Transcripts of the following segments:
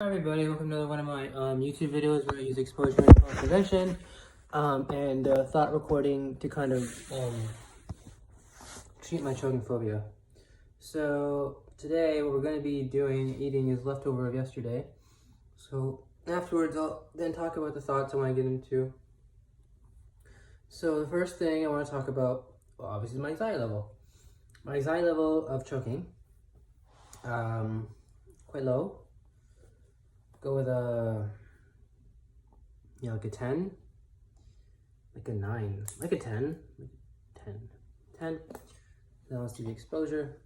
Hi everybody, welcome to another one of my YouTube videos where I use exposure and fall prevention and thought recording to kind of treat my choking phobia. So today what we're going to be eating is leftover of yesterday. So afterwards I'll then talk about the thoughts I want to get into. So the first thing I want to talk about, well, obviously, is my anxiety level. My anxiety level of choking, quite low. Go with like a 10, like a 9, like a 10, 10. Now let's do the exposure.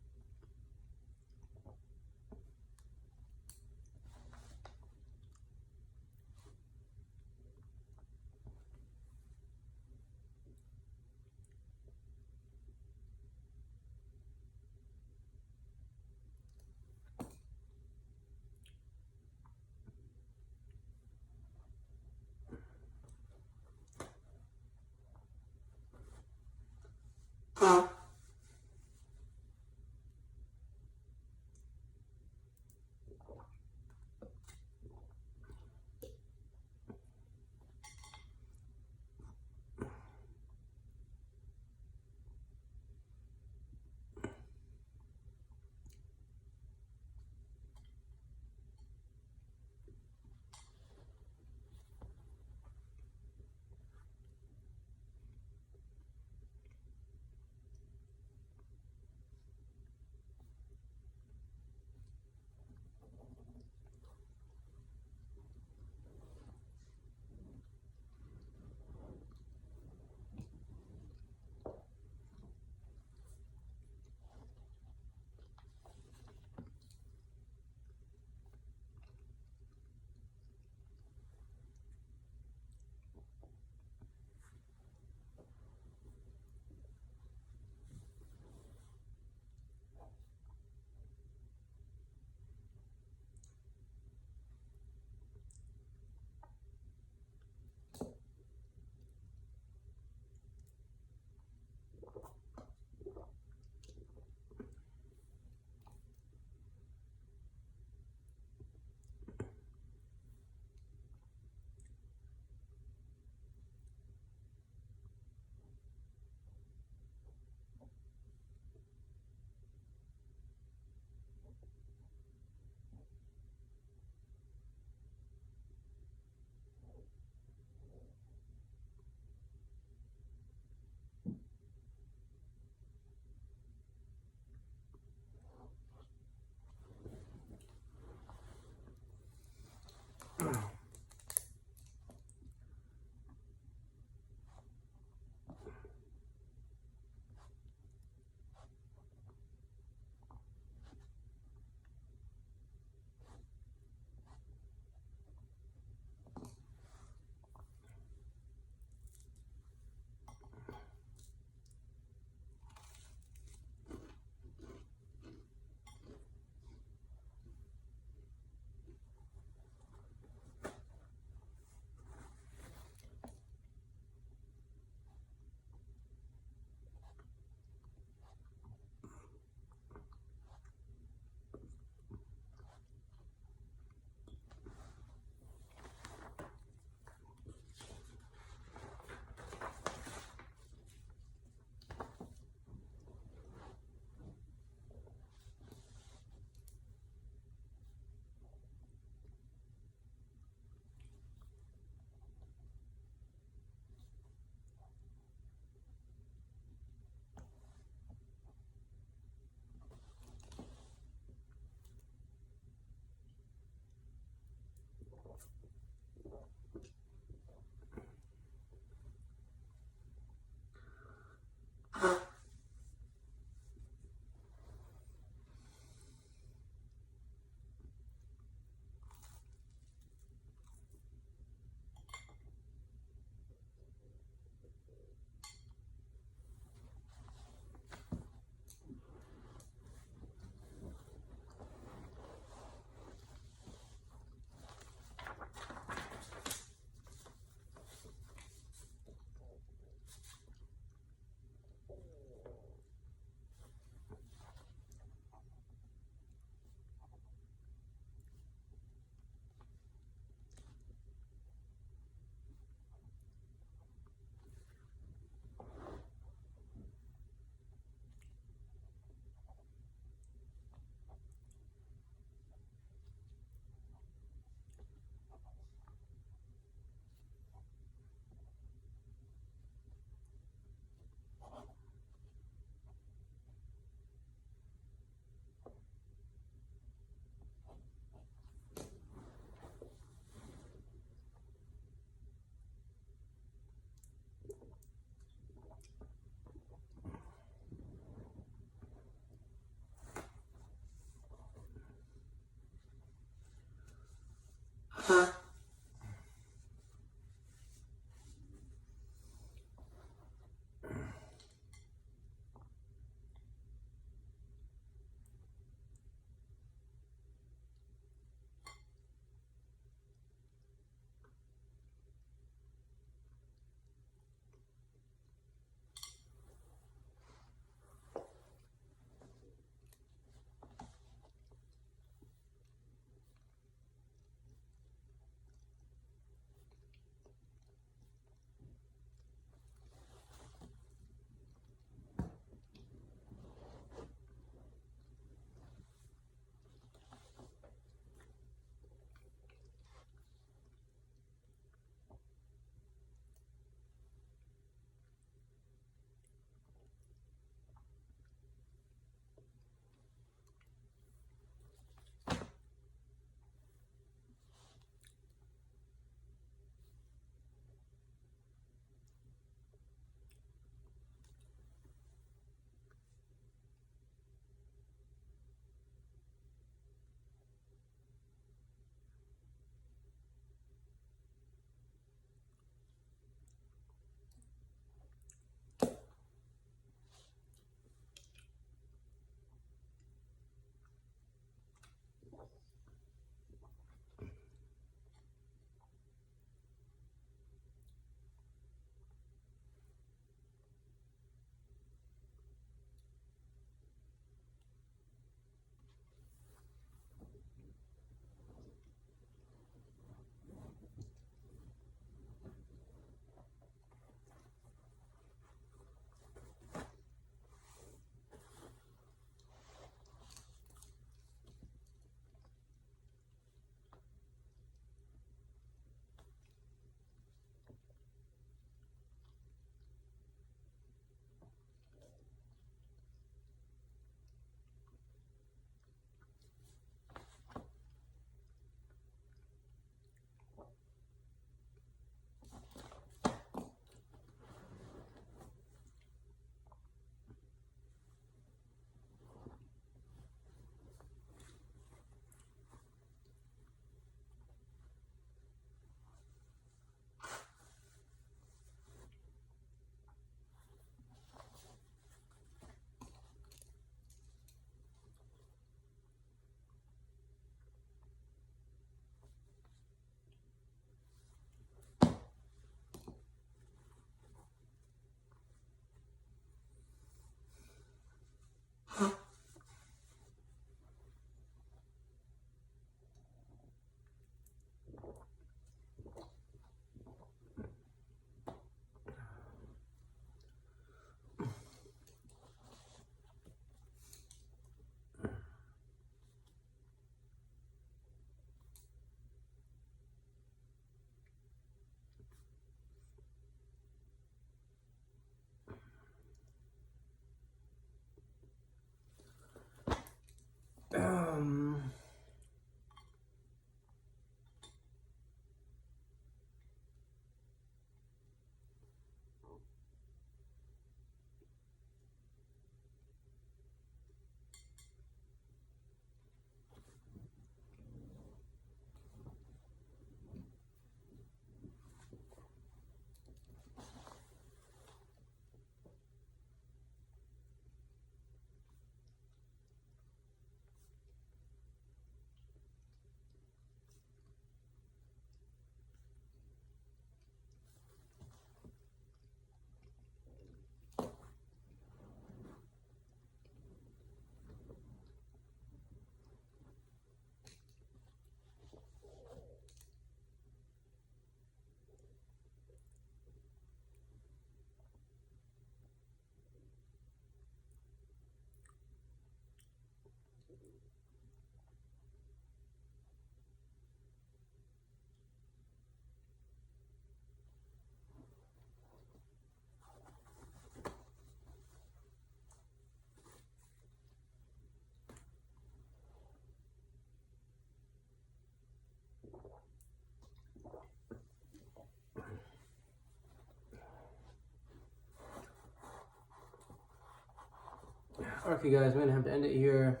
Okay guys, I'm going to have to end it here.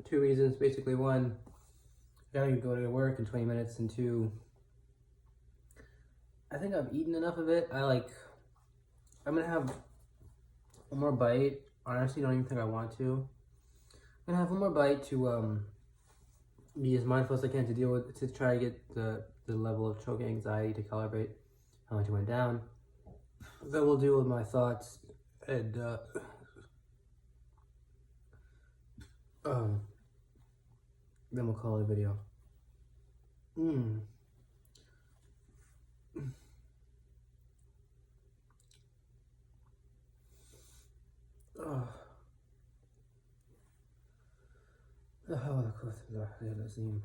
Two reasons. Basically, one, I gotta go to work in 20 minutes, and two, I think I've eaten enough of it. I'm gonna have one more bite. Honestly, don't even think I want to. I'm gonna have one more bite to be as mindful as I can to try to get the level of choking anxiety to calibrate how much it went down. Then we'll deal with my thoughts, and then we'll call it a video. حول قوة إلا بالله العظيم.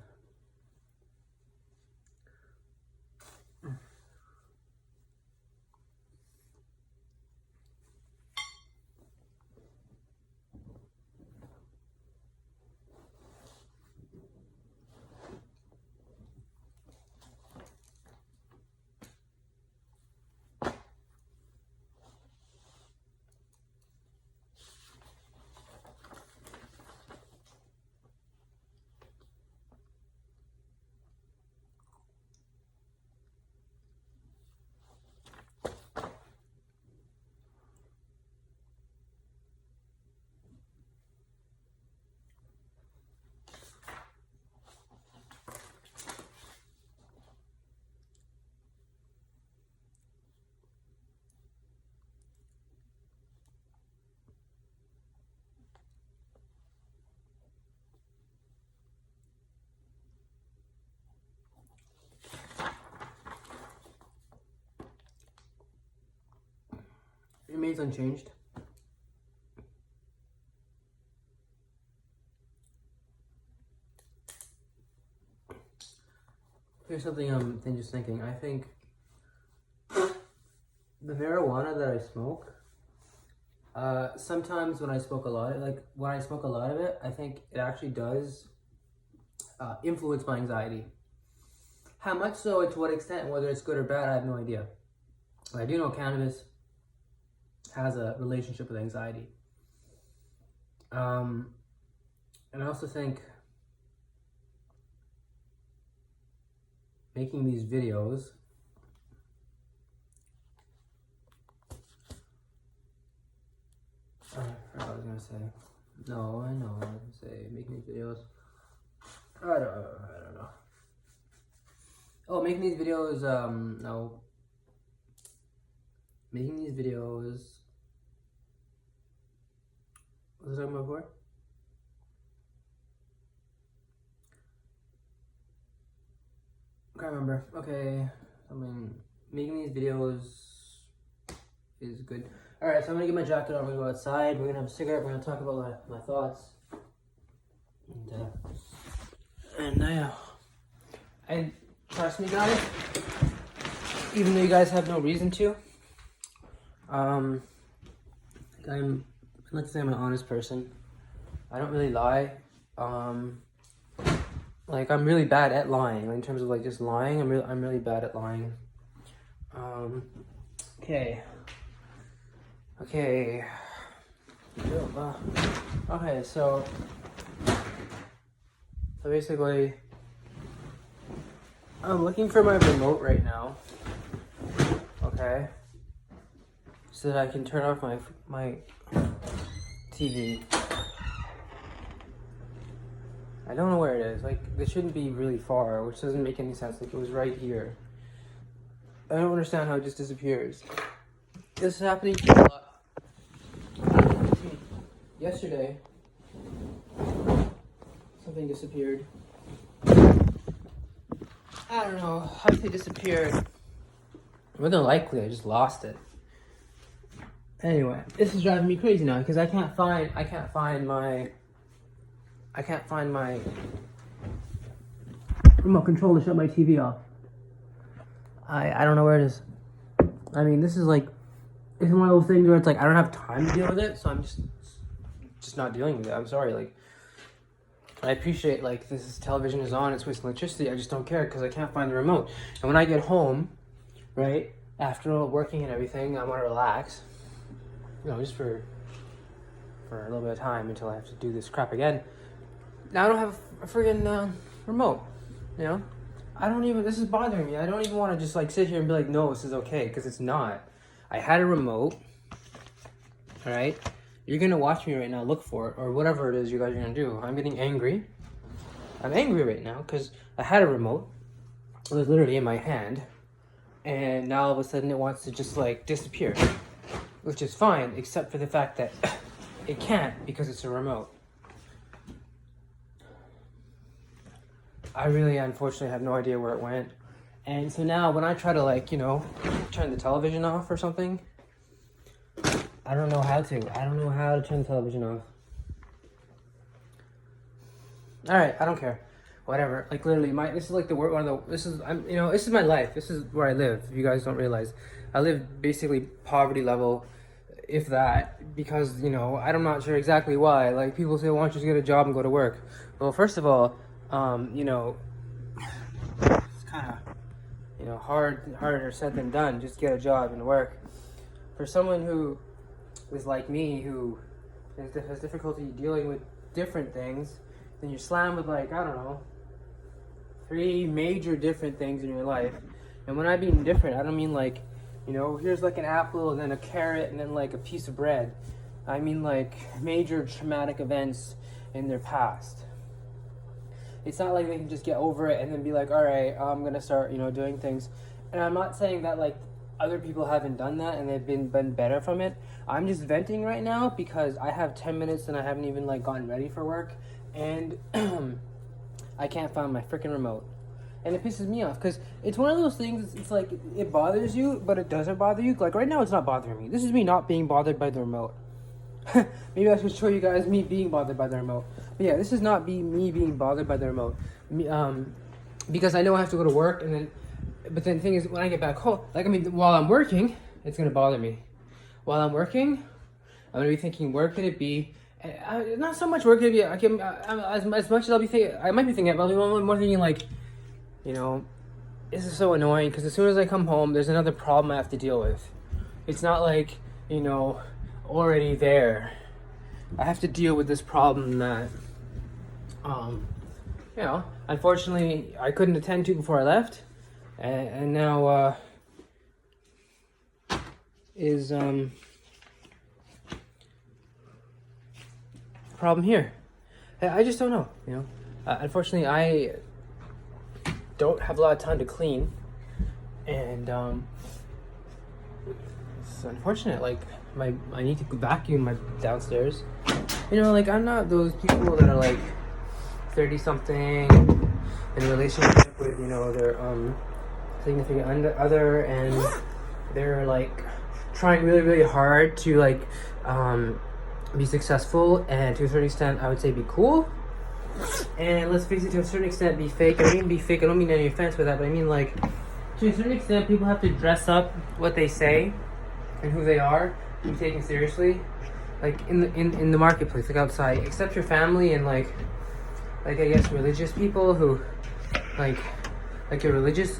It remains unchanged. Here's something I'm just thinking. I think the marijuana that I smoke, sometimes when I smoke a lot, of it, I think it actually does influence my anxiety. How much so, and to what extent, whether it's good or bad, I have no idea. But I do know cannabis has a relationship with anxiety. And I also think making these videos I was gonna say. No, I know. I was gonna say making these videos. I don't know. Oh, making these videos. No. Making these videos. What was I talking about before? I can't remember. Okay. Making these videos is good. Alright, so I'm gonna get my jacket on, we're gonna go outside, we're gonna have a cigarette, we're gonna talk about my thoughts. And trust me guys, even though you guys have no reason to, let's say I'm an honest person. I don't really lie. I'm really bad at lying. In terms of just lying, I'm really bad at lying. Okay. Okay, so basically, I'm looking for my remote right now, okay, so that I can turn off my TV. I don't know where it is. This shouldn't be really far, which doesn't make any sense. It was right here. I don't understand how it just disappears. This is happening a lot. Yesterday, something disappeared. I don't know how it disappeared. More than likely, I just lost it. Anyway, this is driving me crazy now because I can't find my remote control to shut my TV off. I don't know where it is. This is it's one of those things where it's I don't have time to deal with it, so I'm just not dealing with it. I'm sorry. I appreciate this television is on, it's wasting electricity. I just don't care because I can't find the remote. And when I get home, right after all working and everything, I want to relax. Just for a little bit of time until I have to do this crap again. Now I don't have a friggin' remote. You know, I don't even. This is bothering me. I don't even want to just like sit here and be like, no, this is okay, because it's not. I had a remote. All right, you're gonna watch me right now. Look for it or whatever it is you guys are gonna do. I'm getting angry. I'm angry right now because I had a remote. It was literally in my hand, and now all of a sudden it wants to just like disappear, which is fine, except for the fact that it can't because it's a remote. I really, unfortunately, have no idea where it went. And so now when I try to, like, you know, turn the television off or something, I don't know how to. I don't know how to turn the television off. All right, I don't care. Whatever. Like, literally, this is like this is my life. This is where I live. If you guys don't realize, I live basically poverty level, if that, because, you know, I'm not sure exactly why. Like, people say, why don't you just get a job and go to work? Well, first of all, you know, it's kind of, you know, harder said than done. Just get a job and work. For someone who is like me, who has difficulty dealing with different things, then you're slammed with, like, I don't know, 3 major different things in your life. And when I mean different, I don't mean like, you know, here's like an apple and then a carrot and then like a piece of bread. I mean like major traumatic events in their past. It's not like they can just get over it and then be like, all right, I'm going to start, you know, doing things. And I'm not saying that, like, other people haven't done that and they've been better from it. I'm just venting right now because I have 10 minutes and I haven't even, like, gotten ready for work. And I can't find my freaking remote. And it pisses me off because it's one of those things, it's like, it bothers you, but it doesn't bother you. Like, right now, it's not bothering me. This is me not being bothered by the remote. Maybe I should show you guys me being bothered by the remote. But yeah, this is not me being bothered by the remote. Because I know I have to go to work, but then the thing is, when I get back home, like, I mean, while I'm working, it's gonna bother me. While I'm working, I'm gonna be thinking, where could it be? Not so much where could it be. As much as I'll be thinking, I might be thinking, but I'll be more thinking like, you know, this is so annoying because as soon as I come home, there's another problem I have to deal with. It's not like, you know, already there. I have to deal with this problem that, you know, unfortunately I couldn't attend to before I left, and now is problem here. I just don't know, you know. Unfortunately, I don't have a lot of time to clean, and it's unfortunate. Like, I need to vacuum my downstairs. You know, like, I'm not those people that are like 30-something in a relationship with, you know, their significant other, and they're like trying really, really hard to like be successful, and to a certain extent, I would say be cool. And let's face it, to a certain extent, be fake. I mean be fake, I don't mean any offense with that, but I mean, like, to a certain extent, people have to dress up what they say and who they are to be taken seriously, like in the marketplace, like outside, except your family and like I guess religious people who like your religious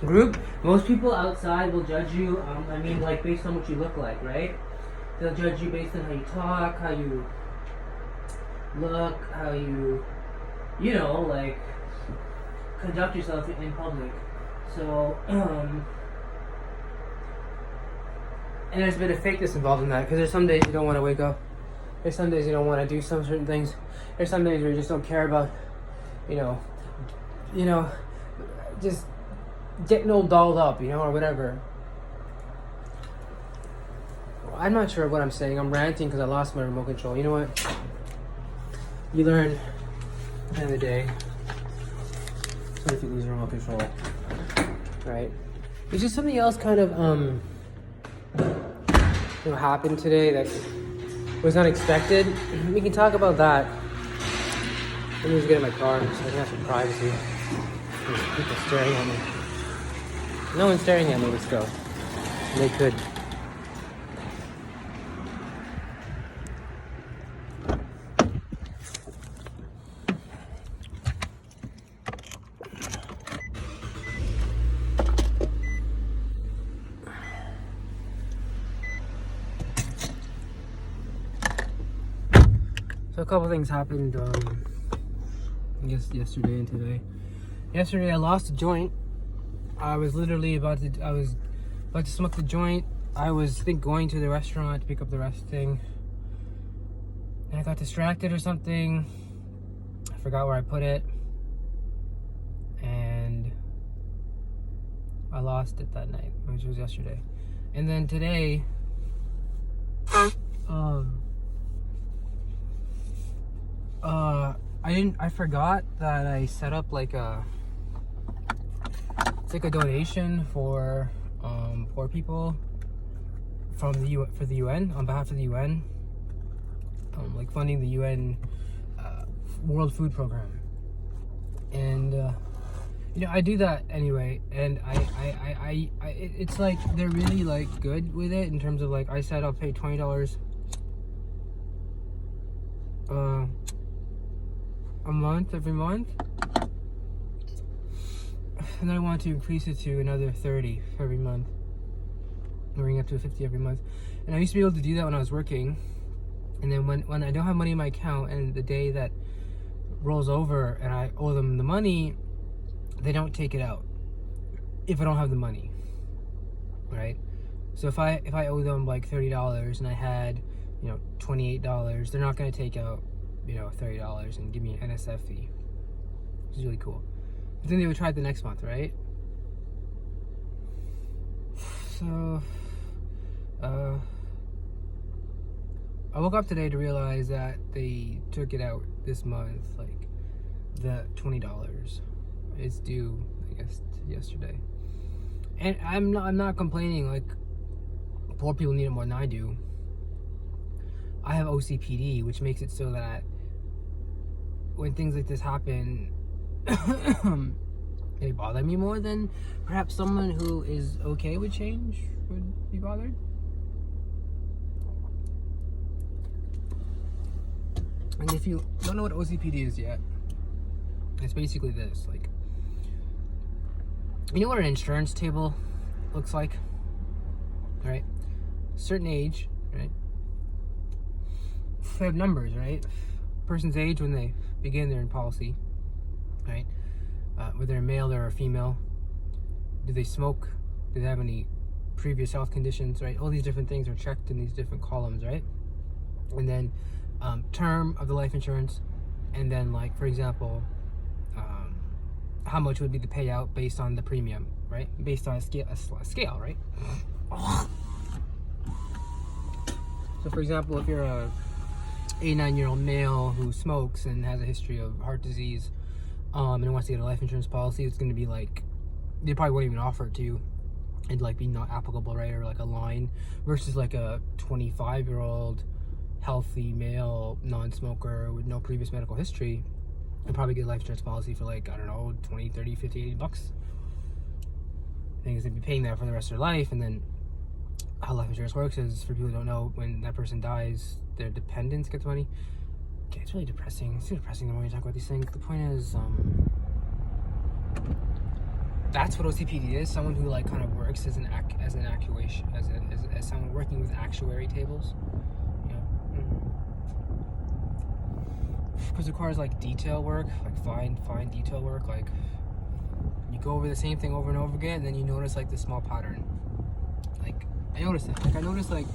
group. Most people outside will judge you, I mean, like, based on what you look like, right? They'll judge you based on how you talk, how you look, how you know, like, conduct yourself in public. So, and there's a bit of fakeness involved in that, because there's some days you don't want to wake up. There's some days you don't want to do some certain things. There's some days where you just don't care about, you know, just getting all dolled up, you know, or whatever. I'm not sure what I'm saying. I'm ranting because I lost my remote control. You know what? You learn at the end of the day. So if you lose your remote control, right? It's just something else kind of you know, happened today that was unexpected. We can talk about that. Let me just get in my car so I can have some privacy. There's people staring at me. No one's staring at me. Let's go. They could. So a couple things happened guess yesterday and today. Yesterday I lost a joint. I was about to smoke the joint. I was going to the restaurant to pick up the rest thing. And I got distracted or something. I forgot where I put it. And I lost it that night, which was yesterday. And then today, I forgot that I set up like it's like a donation for poor people for the UN, on behalf of the UN, like funding the UN World Food Program. And you know, I do that anyway, and I it's like they're really like good with it in terms of like I said I'll pay $20 a month every month, and then I want to increase it to another 30 every month, bring it up to 50 every month. And I used to be able to do that when I was working, and then when I don't have money in my account and the day that rolls over and I owe them the money, they don't take it out if I don't have the money, right? So if I owe them like $30 and I had, you know, $28, they're not going to take out, you know, $30 and give me an NSF fee, which is really cool. But then they would try it the next month, right? So I woke up today to realize that they took it out this month, like the $20 is due, I guess, yesterday. And I'm not complaining, like poor people need it more than I do. I have OCPD, which makes it so that when things like this happen, they bother me more than perhaps someone who is okay with change would be bothered. And if you don't know what OCPD is yet, it's basically this, like, you know what an insurance table looks like, right? Certain age, right? They have numbers, right? Person's age when they begin their policy, right? Whether they're male or a female. Do they smoke? Do they have any previous health conditions, right? All these different things are checked in these different columns, right? And then term of the life insurance, and then, like, for example, how much would be the payout based on the premium, right? Based on a scale, right? So for example, if you're a 89-year-old male who smokes and has a history of heart disease, and wants to get a life insurance policy, it's going to be like, they probably won't even offer it to you. It'd like be not applicable, right? Or like a line, versus like a 25-year-old healthy male non-smoker with no previous medical history and probably get a life insurance policy for like, I don't know, 20, 30, 50, $80. The thing is, they'd be paying that for the rest of their life. And then how life insurance works is, for people who don't know, when that person dies, their dependents get the money. Okay, it's really depressing. It's too depressing the more you talk about these things. The point is, that's what OCPD is. Someone who like kind of works as someone working with actuary tables. Because it requires like detail work, like fine detail work. Like you go over the same thing over and over again, and then you notice like the small pattern. Like I noticed that. Like I noticed like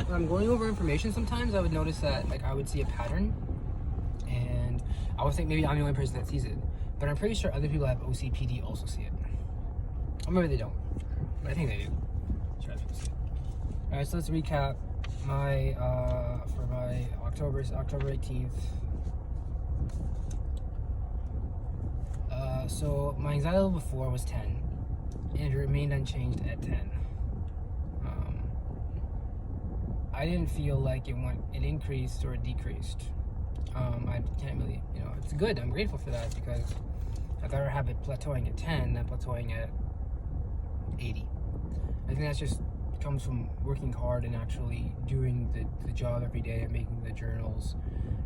when I'm going over information, sometimes I would notice that like I would see a pattern, and I would think maybe I'm the only person that sees it. But I'm pretty sure other people that have OCPD also see it. Or maybe they don't, but I think they do. Sure, other people see it. All right, so let's recap. My for my October 18th. So my anxiety level before was 10, and it remained unchanged at 10. I didn't feel like it increased or it decreased. I can't really, it's good. I'm grateful for that, because I'd rather have it plateauing at 10 than plateauing at 80. I think that's just comes from working hard and actually doing the job every day of making the journals,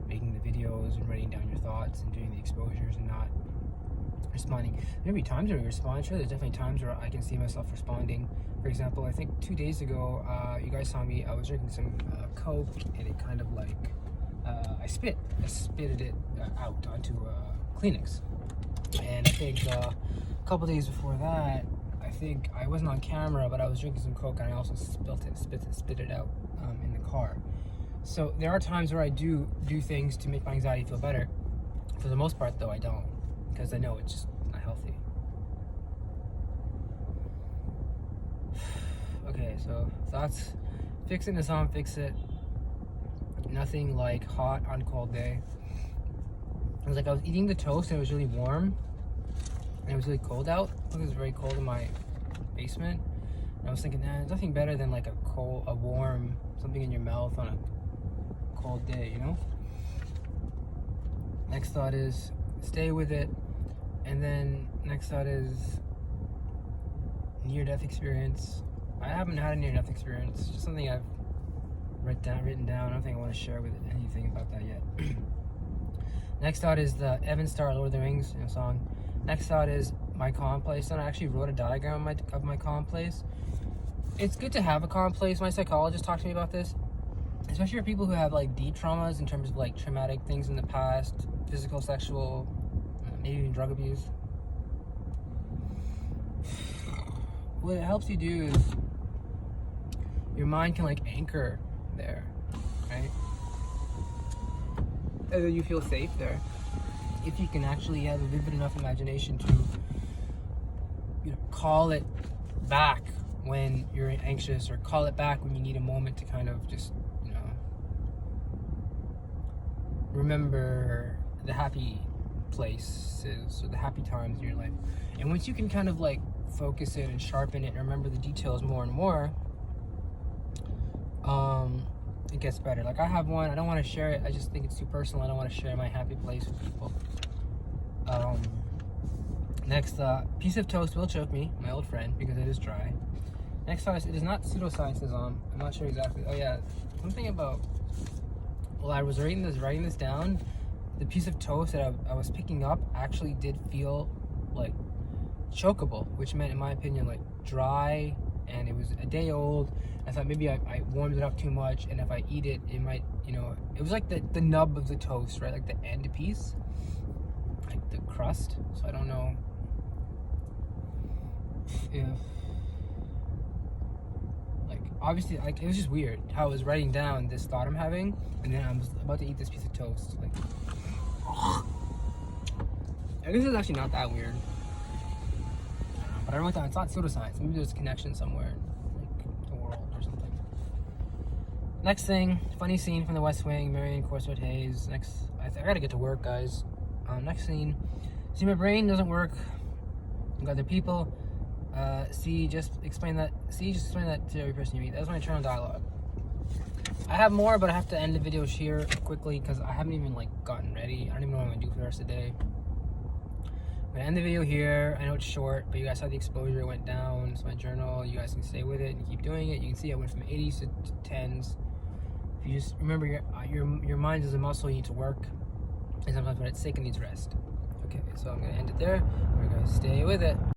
making the videos, and writing down your thoughts and doing the exposures and not responding. There may be times where we respond. Sure, there's definitely times where I can see myself responding. For example, I think 2 days ago, you guys saw me, I was drinking some Coke, and it kind of like, I spitted it out onto Kleenex. And I think a couple days before that, I think I wasn't on camera, but I was drinking some Coke, and I also spit it out in the car. So there are times where I do things to make my anxiety feel better. For the most part, though, I don't, because I know it's just not healthy. Okay, so thoughts. Fixing this on, fix it. Nothing like hot on cold day. It was like I was eating the toast and it was really warm. And it was really cold out. It was very cold in my basement. And I was thinking, there's nothing better than like a warm, something in your mouth on a cold day, you know? Next thought is stay with it. And then next thought is near-death experience. I haven't had a near-death experience. It's just something I've written down. I don't think I want to share with anything about that yet. Next thought is the Evan Starr Lord of the Rings song. Next thought is my calm place. And I actually wrote a diagram of my calm place. It's good to have a calm place. My psychologist talked to me about this, especially for people who have like deep traumas in terms of like traumatic things in the past, physical, sexual, maybe even drug abuse. What it helps you do is your mind can like anchor there, right? And then you feel safe there. If you can actually have a vivid enough imagination to, call it back when you're anxious, or call it back when you need a moment to kind of just, remember the happy places or the happy times in your life. And once you can kind of like focus it and sharpen it and remember the details more and more, it gets better. Like I have one, I don't want to share it. I just think it's too personal. I don't want to share my happy place with people. Next, piece of toast will choke me, my old friend, because it is dry. Next thought is, it is not pseudoscience, I'm not sure exactly. Oh yeah, something about, while I was writing this down, the piece of toast that I was picking up actually did feel like chokeable, which meant, in my opinion, like dry, and it was a day old. I thought maybe I warmed it up too much, and if I eat it, it might, it was like the nub of the toast, right? Like the end piece, like the crust. So I don't know if, like, obviously, like, it was just weird how I was writing down this thought I'm having, and then I'm about to eat this piece of toast. Like, I guess it's actually not that weird. But I wrote down, it's not pseudoscience. Maybe there's a connection somewhere, like the world or something. Next thing, funny scene from The West Wing, Marion Corswell Hayes. Next, I gotta get to work, guys. Next scene, see, my brain doesn't work with other people. Just explain that to every person you meet. That's my internal dialogue. I have more, but I have to end the video here quickly because I haven't even like gotten ready. I don't even know what I'm gonna do for the rest of the day. I'm gonna end the video here. I know it's short, but you guys saw the exposure, it went down. It's my journal. You guys can stay with it and keep doing it. You can see I went from 80s to 10s. If you just remember, your mind is a muscle, you need to work, and sometimes when it's sick, it needs rest. Okay, so I'm gonna end it there. We're gonna stay with it.